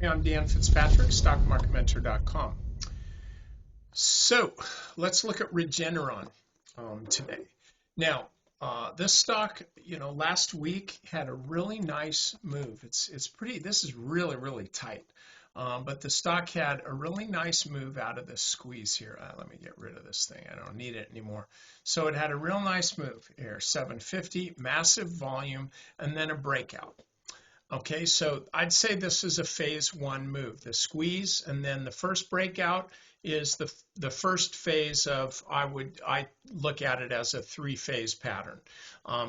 Hey, I'm Dan Fitzpatrick, stockmarketmentor.com. So let's look at Regeneron today. Now, this stock, last week had a really nice move. It's pretty. This is really tight. But the stock had a really nice move out of this squeeze here. Let me get rid of this thing. I don't need it anymore. So it had a real nice move here, 750, massive volume, and then a breakout. Okay, so I'd say this is a phase one move, the squeeze, and then the first breakout is the first phase of, I look at it as a three-phase pattern.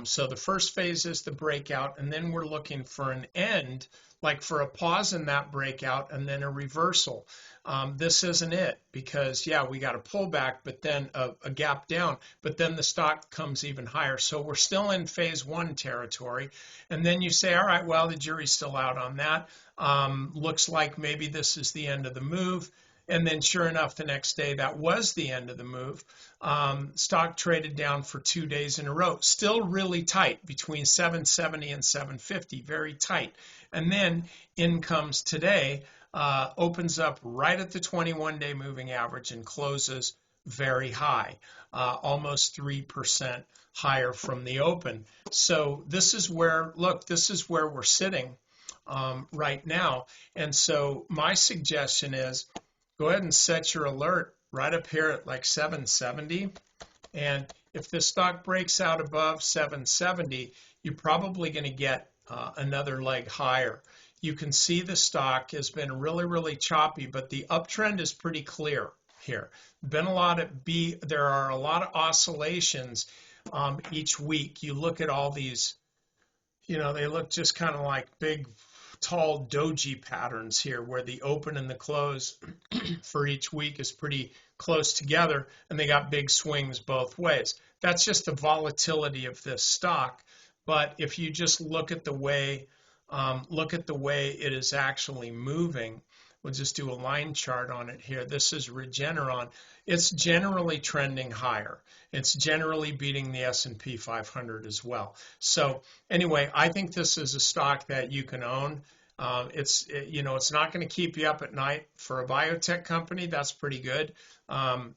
So the first phase is the breakout, and then we're looking for an end, like for a pause in that breakout, and then a reversal. This isn't it, because yeah, we got a pullback, but then a gap down, but then the stock comes even higher. So we're still in phase one territory. And then you say, all right, well, the jury's still out on that. Looks like maybe this is the end of the move. And then sure enough, the next day, that was the end of the move. Stock traded down for 2 days in a row, still really tight between 770 and 750, very tight. And then in comes today, opens up right at the 21-day moving average and closes very high, almost 3% higher from the open. So this is where, look, this is where we're sitting right now. And so my suggestion is, go ahead and set your alert right up here at like 770. And if this stock breaks out above 770, you're probably going to get another leg higher. You can see the stock has been really choppy, but the uptrend is pretty clear here. There are a lot of oscillations each week. You look at all these, they look just kind of like big tall doji patterns here, where the open and the close for each week is pretty close together, and they got big swings both ways. That's just the volatility of this stock. But if you just look at the way it is actually moving, we'll just do a line chart on it here. This is Regeneron. It's generally trending higher. It's generally beating the S&P 500 as well. So anyway, I think this is a stock that you can own. It's not going to keep you up at night. For a biotech company, that's pretty good.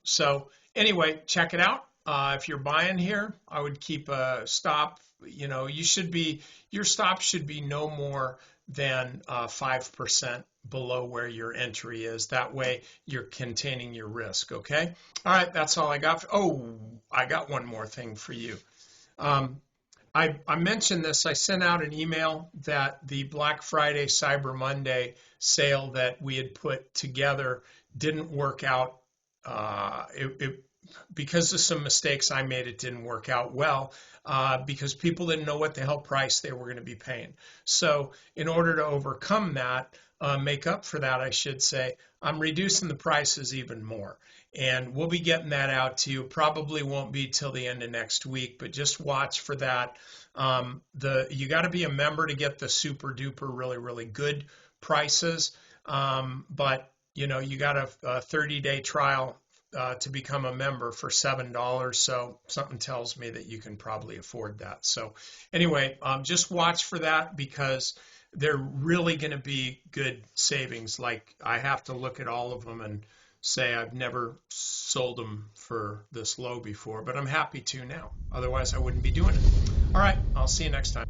So anyway, check it out. If you're buying here, I would keep a stop. Your stop should be no more than 5% below where your entry is. That way you're containing your risk. Okay. All right. That's all I got. I got one more thing for you. I mentioned this. I sent out an email that the Black Friday, Cyber Monday sale that we had put together didn't work out. Because of some mistakes I made, it didn't work out well because people didn't know what the hell price they were going to be paying. So in order to overcome that, make up for that, I should say, I'm reducing the prices even more. And we'll be getting that out to you. Probably won't be till the end of next week, but just watch for that. You got to be a member to get the super duper really good prices. But you got a 30-day trial to become a member for $7. So something tells me that you can probably afford that. So anyway, just watch for that, because they're really going to be good savings. Like, I have to look at all of them and say I've never sold them for this low before, but I'm happy to now. Otherwise I wouldn't be doing it. All right, I'll see you next time.